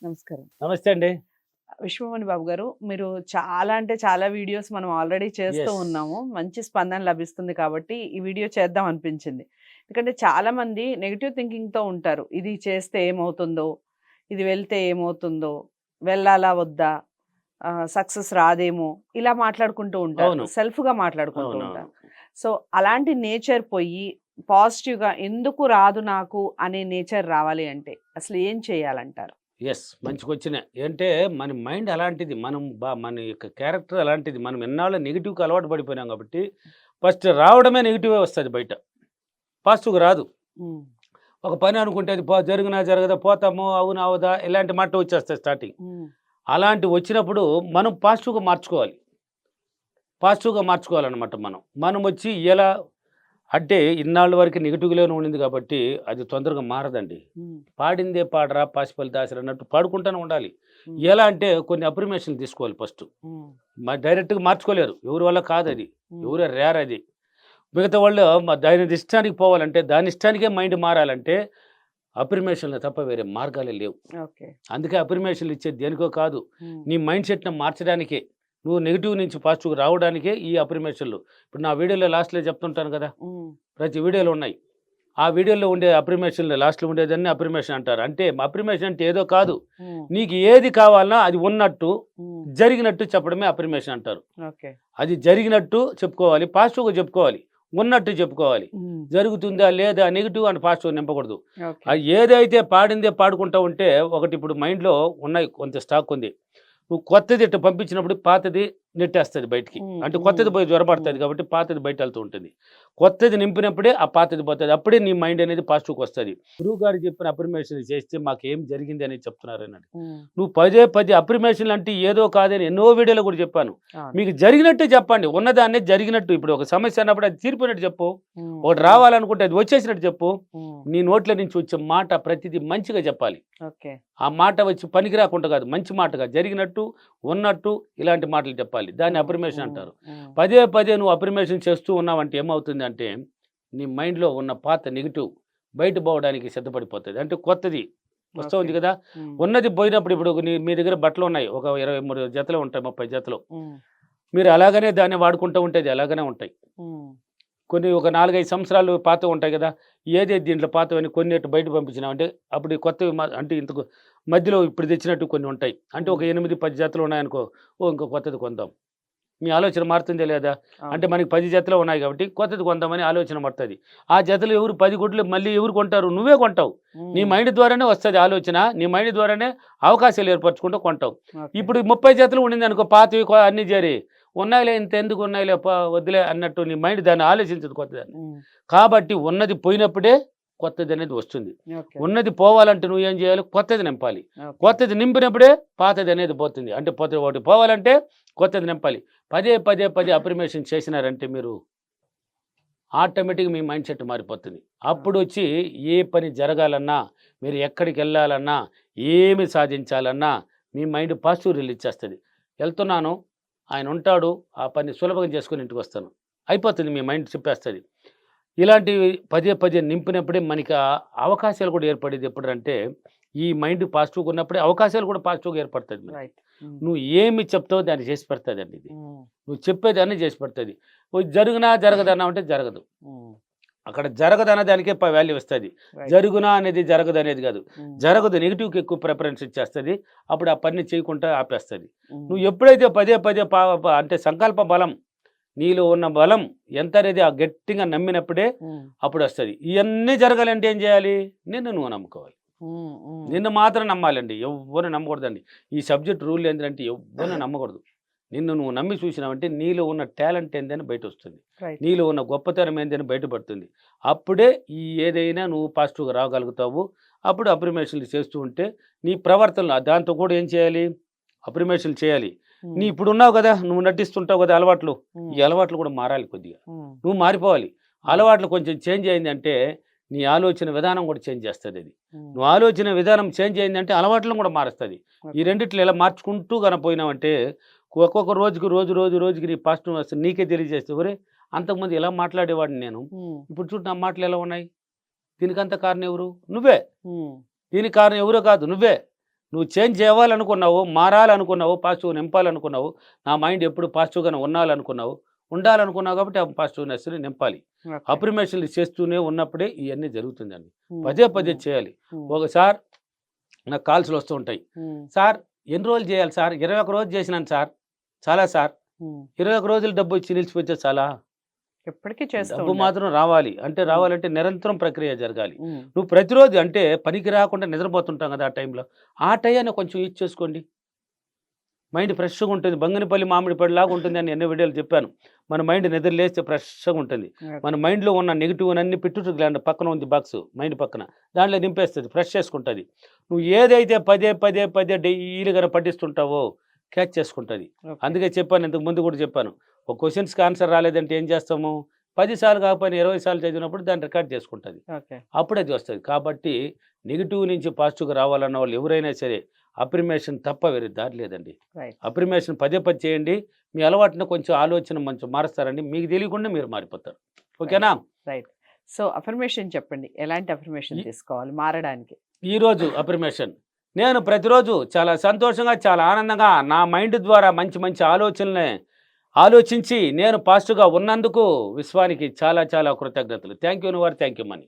నమస్కారం. నమస్తే అండి. విశ్వమణి బాబు గారు, మీరు చాలా అంటే చాలా వీడియోస్ మనం ఆల్రెడీ చేస్తూ యెస్. ఉన్నాము. మంచి స్పందన లభిస్తుంది కాబట్టి ఈ వీడియో చేద్దాం అనిపించింది. ఎందుకంటే చాలామంది నెగెటివ్ థింకింగ్‌తో ఉంటారు. ఇది చేస్తే ఏమవుతుందో? ఇది వెళ్తే ఏమవుతుందో? వెళ్ళాలా వద్దా? సక్సెస్ రాదేమో! ఇలా మాట్లాడుకుంటూ ఉంటారు. అవును. సెల్ఫ్‌గా మాట్లాడుకుంటూ అవునవును. ఉంటారు. సో, అలాంటి నేచర్ పోయి పాజిటివ్‌గా ఎందుకు రాదు నాకు అనే నేచర్ రావాలి అంటే అసలు ఏం చేయాలంటారు? యెస్. మంచి క్వెషనే. అంటే మన మైండ్ అలాంటిది. మన యొక్క క్యారెక్టర్ అలాంటిది. మనం ఎన్నాళ్ళు నెగెటివ్‌కి అలవాటు పడిపోయినాం కాబట్టి, ఫస్ట్ రావడమే నెగెటివే వస్తది బయట. పాజిటివ్‌గా రాదు. హ్మ్. ఒక పని అనుకుంటే అది జరుగునా జరగదా, పోతామో, అవునా అవదా ఇలాంటి మాటలు వచ్చేస్తాయి స్టార్టింగ్. హ్మ్. అలాంటివి వచ్చినప్పుడు మనం పాజిటివ్‌గా మార్చుకోవాలి. పాజిటివ్‌గా మార్చుకోవాలనమాట మనం. మనం వచ్చి ఎలా అంటే ఇన్నాళ్ళ వరకు నెగెటివ్‌లోనే ఉండింది కాబట్టి అది తొందరగా మారదండి. హ్మ్. పాడిందే పాడరా పాసిపల్లి దాసరి అన్నట్టు పాడుకుంటూనే ఉండాలి. హ్మ్. ఎలా అంటే కొన్ని అఫర్మేషన్‌లు తీసుకోవాలి ఫస్టు. హ్మ్. డైరెక్ట్‌గా మార్చుకోలేరు. ఎవరి వల్ల కాదది. హ్మ్. ఎవరో రేర్ అది. మిగతా వాళ్ళు దాని ఇష్టానికి పోవాలంటే, దాని ఇష్టానికే మైండ్ మారాలంటే అఫర్మేషన్‌లు తప్ప వేరే మార్గాలే లేవు. ఓకే. అందుకే అఫర్మేషన్‌లు ఇచ్చేది దేనికో కాదు. హ్మ్. నీ మైండ్ సెట్‌ని మార్చడానికే. నువ్వు నెగెటివ్ నుంచి పాజిటివ్‌కి రావడానికే ఈ అఫర్మేషన్‌లు. ఇప్పుడు నా వీడియోలో లాస్ట్‌లో చెప్తుంటాను కదా! హ్మ్. ప్రతి వీడియోలో ఉన్నాయి. ఆ వీడియోలో ఉండే అఫర్మేషన్‌లు లాస్ట్‌లో ఉండేదాన్ని అఫర్మేషన్ అంటారు. అంటే అఫర్మేషన్ అంటే ఏదో కాదు. హ్మ్. నీకు ఏది కావాలనో అది ఉన్నట్టు, హ్మ్. జరిగినట్టు చెప్పడమే అఫర్మేషన్ అంటారు. ఓకే. అది జరిగినట్టు చెప్పుకోవాలి. పాజిటివ్‌గా చెప్పుకోవాలి. ఉన్నట్టు చెప్పుకోవాలి. హ్మ్. జరుగుతుందా? లేదా? నెగెటివ్ అని పాజిటివ్ నింపకూడదు. ఓకే. ఏదైతే పాడిందే పాడుకుంటా ఉంటే ఒకటి ఇప్పుడు మైండ్‌లో ఉన్నాయి కొంత స్టాక్ ఉంది. నువ్వు కొత్తది ఇట్ట పంపించినప్పుడు పాతది నెట్టేస్తది బయటికి. హ్మ్. అంటే హ్మ్. కొత్తది పోయి హ్మ్. జ్వరపడతది కాబట్టి పాతది బయటెళ్తూ ఉంటుంది. కొత్తది నింపినప్పుడే ఆ పాతది పోతది. అప్పుడే నీ మైండ్ అనేది పాజిటివ్‌కొస్తది. గురువుగారు చెప్పిన అఫర్మేషన్ చేస్తే మాకేం జరిగింది అనేది చెప్తున్నారన్నాడు. హ్మ్. నువ్వు పదే పదే అఫర్మేషన్‌లు అంటే ఏదో కాదని ఎన్నో వీడియోలో కూడా చెప్పాను. అవును. మీకు జరిగినట్టే చెప్పండి. ఉన్నదాన్నే జరిగినట్టు ఇప్పుడు ఒక సమస్య అన్నప్పుడు అది తీరిపోయినట్టు చెప్పు. హ్మ్. ఒకటి హ్మ్. రావాలనుకుంటే అది వచ్చేసినట్టు చెప్పు. హ్మ్. నీ నోట్ల నుంచి వచ్చే మాట ప్రతిదీ మంచిగా చెప్పాలి. ఓకే. ఆ మాట వచ్చి పనికి రాకుండా కాదు. మంచి మాటగా జరిగినట్టు, ఉన్నట్టు ఇలాంటి మాటలు చెప్పాలి. దాన్ని హ్మ్. అఫర్మేషన్ హ్మ్. అంటారు. హ్మ్. పదే పదే నువ్వు అఫర్మేషన్ చేస్తూ ఉన్నావంటే ఏమవుతుందంటే, నీ మైండ్‌లో ఉన్న పాత నెగెటివ్ బయట పోవడానికి సిద్ధపడిపోతది. అంటే కొత్తది వస్తూ ఓకే. ఉంది కదా! హ్మ్. ఉన్నది పోయినప్పుడు ఇప్పుడు మీ దగ్గర బట్టలున్నాయి. ఒక 23 జతలు ఉంటాయి. 30 జతలు. హ్మ్. మీరు అలాగనే దాన్ని వాడుకుంటూ ఉంటే అది అలాగనే ఉంటాయి. హ్మ్. కొన్ని ఒక 4, 5 సంవత్సరాలు పాతవుంటాయి గదా! ఏదేది దీంట్లో పాతవని కొన్నిటి బయట పంపించినావంటే, అప్పుడు ఈ కొత్తవి అంటే ఇంతకు మధ్యలో ఇప్పుడు తెచ్చినట్టు కొన్ని ఉంటాయి. అంటే హ్మ్. ఒక 8, 10 జతలు ఉన్నాయనుకో, ఓహ్! ఇంకో కొత్తది కొందాం. మీ ఆలోచన మారుతుందా లేదా? అవును. అంటే మనకి 10 జతలే ఉన్నాయి కాబట్టి కొత్తది కొందామని ఆలోచన పడతది. ఆ జతలు ఎవరు 10 గుడ్లు మళ్ళీ ఎవరు కొంటారు? నువ్వే కొంటావు. నీ హ్మ్. మైండ్ ద్వారానే వస్తది ఆలోచన. నీ మైండ్ ద్వారానే అవకాశాలు ఏర్పరచుకుంటూ కొంటావు. ఓకే. ఇప్పుడు 30 జతలు ఉండిందనుకో పాతవి అన్నీ చేరి, ఉన్నాయిలే ఇంతెందుకు ఉన్నాయిలే వద్దులే అన్నట్టు నీ మైండ్ దాన్ని ఆలోచించదు కొత్తదాన్ని. హ్మ్. కాబట్టి ఉన్నది పోయినప్పుడే కొత్తదనేది వస్తుంది. ఓకే. ఉన్నది పోవాలంటే నువ్వేం చేయాలి? కొత్తది నింపాలి. ఓకే. కొత్తది నింపినప్పుడే పాతదనేది పోతుంది. అంటే ఒకటి పోవాలంటే కొత్తది నింపాలి. పదే పదే పదే అఫర్మేషన్ చేసినారంటే మీరు ఆటోమేటిక్‌గా మీ మైండ్ సెట్ మారిపోతుంది. ఓకే. అప్పుడొచ్చి ఏ పని జరగాలన్నా, మీరు ఎక్కడికెళ్ళాలన్నా, ఏమి సాధించాలన్నా మీ మైండ్ పాజిటివ్ రిలీజ్ చేస్తది. ఎళ్తున్నాను, ఆయనుంటాడు, ఆ పని సులభంగా చేసుకొని ఇంటికొస్తాను. అయిపోతుంది మీ మైండ్ చెప్పేస్తది. ఇలాంటివి పదే పదే నింపినప్పుడే మనకి అవకాశాలు కూడా ఏర్పడేది ఎప్పుడంటే, ఈ మైండ్ పాజిటివ్‌గా ఉన్నప్పుడే అవకాశాలు కూడా పాజిటివ్‌గా ఏర్పడతది మనకి. రైట్. హ్మ్. నువ్వు ఏమి చెప్తావో దాన్ని చేసి పెడతదండి ఇది. హ్మ్. నువ్వు చెప్పేదాన్ని చేసి పెడతది. జరుగునా జరగదన్నావంటే జరగదు. హ్మ్. అక్కడ జరగదన్న దానికే వాల్యూ ఇస్తది. రైట్. జరుగునా అనేది జరగదనేది గాదు. హ్మ్. జరగదు నెగెటివ్‌కి ఎక్కువ ప్రిఫరెన్స్ ఇచ్చేస్తది. అప్పుడు ఆ పని చేయకుండా ఆపేస్తది. హ్మ్. నువ్వు ఎప్పుడైతే పదే పదే ప ప అంటే సంకల్ప బలం, నీలో ఉన్న బలం ఎంతనేది ఆ గట్టిగా నమ్మినప్పుడే హ్మ్. అప్పుడొస్తది. ఇయన్నీ జరగాలంటే ఏం జేయాలి? నిన్ను నువ్వు నమ్ముకోవాలి. హ్మ్. హ్మ్. నిన్ను మాత్రం నమ్మాలండి. ఎవ్వరిని నమ్మకూడదండి. ఈ సబ్జెక్ట్ రూల్ ఏందంటే ఎవ్వరిని నమ్మకూడదు. నిన్ను నువ్వు నమ్మి చూసినావంటే నీలో ఉన్న టాలెంట్ ఏందని బయటొస్తుంది. రైట్. నీలో ఉన్న గొప్పతనం ఏందని బయటపడుతుంది. అప్పుడే ఈ ఏదైనా నువ్వు పాజిటివ్‌గా రాగలుగుతావు. అప్పుడు అఫర్మేషన్‌లు చేస్తూ ఉంటే నీ ప్రవర్తనలో దాంతో కూడా ఏం చేయాలి? అఫర్మేషన్‌లు చేయాలి. హ్మ్. ఇప్పుడున్నావు గదా! నువ్వు నటిస్తుంటావు గదా! అలవాట్లు. ఈ హ్మ్. అలవాట్లు కూడా మారాలి కొద్దిగా. హ్మ్. నువ్వు మారిపోవాలి. హ్మ్. అలవాట్లు కొంచెం చేంజ్ అయిందంటే నీ ఆలోచన విధానం కూడా చేంజ్ చేస్తదది. హ్మ్. నువ్వు ఆలోచన విధానం చేంజ్ అయిందంటే అలవాట్లను కూడా మారుస్తది. ఈ ఓకే. రెండిట్లో ఇలా మార్చుకుంటూ గన పోయినావంటే ఒక్కొక్క రోజుకి రోజుకి నీ పాజిటివ్ వస్తుంది. నీకే తెలియజేస్తే ఒరేయ్! అంతకుముందు ఇలా మాట్లాడేవాడిని నేను. హ్మ్. ఇప్పుడు చూడు నా మాటలు ఎలా ఉన్నాయి. దీనికంతా కారణం ఎవరు? నువ్వే. హ్మ్. దీనికి కారణం ఎవరో కాదు నువ్వే. నువ్వు చేంజ్ చేయాలనుకున్నావు, మారాలనుకున్నావు, పాజిటివ్ నింపాలనుకున్నావు, నా మైండ్ ఎప్పుడు పాజిటివ్గానే ఉండాలనుకున్నావు కాబట్టి ఆ పాజిటివ్నెస్ని నింపాలి. ఓకే. అఫర్మేషన్లు చేస్తూనే ఉన్నప్పుడే ఇవన్నీ జరుగుతుందండి. ఉమ్, పదే పదే ఉమ్, చేయాలి. ఉమ్, ఒకసారి నాకు కాల్స్లు వస్తూ ఉంటాయి. ఉమ్, సార్ ఎన్ని రోజులు చేయాలి సార్? 21 రోజు చేసినాను సార్. చాలా సార్. ఉమ్. 21 రోజులు డబ్బు వచ్చి నిలిచిపోతే చాలా? ఎప్పటికీ చేస్తూ డబ్బు ఉండాలి. మాత్రం రావాలి. అంటే ఉమ్, రావాలంటే నిరంతరం ప్రక్రియ జరగాలి. ఉమ్, నువ్వు ప్రతిరోజు అంటే పనికి రాకుండా నిద్రపోతుంటాం కదా ఆ టైంలో. ఆ టయాన్ని కొంచెం యూజ్ చేసుకోండి. మైండ్ ఫ్రెష్‌గా ఉంటుంది. బంగినపల్లి మామిడిపళ్ళలాగా ఉంటుంది అని ఎన్నో వీడియోలు చెప్పాను. మన మైండ్ నిద్ర లేస్తే ఫ్రెష్‌గా ఉంటుంది. ఓకే. మన మైండ్‌లో ఉన్న నెగెటివ్‌నన్నీ పిట్యూటరీ గ్లాండ్ పక్కన ఉంది బాక్సు మైండ్ పక్కన. దాంట్లో నింపేస్తది. ఫ్రెష్ చేసుకుంటది. నువ్వు ఏదైతే పదే డైలీగా పఠిస్తుంటావో క్యాచ్ చేసుకుంటది. ఓకే. అందుకే చెప్పాను, ఇంతకు ముందు కూడా చెప్పాను. ఒక క్వెషన్స్‌కి ఆన్సర్ రాలేదంటే ఏం చేస్తాము? 10 సార్లు కాకపోయినా 20 సార్లు చదివినప్పుడు దాన్ని రికార్డ్ చేసుకుంటది. ఓకే. అప్పుడు అది వస్తది. కాబట్టి నెగెటివ్ నుంచి పాజిటివ్‌గా రావాలన్న వాళ్ళు ఎవరైనా సరే అఫర్మేషన్ తప్ప వేరే దారి లేదండి. రైట్. అఫర్మేషన్ పదే చేయండి. మీ అలవాటుని కొంచెం ఆలోచన కొంచెం మారుస్తారండి. మీకు తెలియకుండా మీరు మారిపోతారు. ఓకేనా? రైట్. సో అఫర్మేషన్ చెప్పండి. ఎలాంటి అఫర్మేషన్ ఈ తీసుకోవాలి మారడానికి? ఈరోజు అఫర్మేషన్. నేను ప్రతిరోజు చాలా సంతోషంగా, చాలా ఆనందంగా నా మైండ్ ద్వారా మంచి మంచి ఆలోచనలే ఆలోచించి నేను పాజిటివ్‌గా ఉన్నందుకు విశ్వానికి చాలా చాలా కృతజ్ఞతలు. Thank you your thank you money.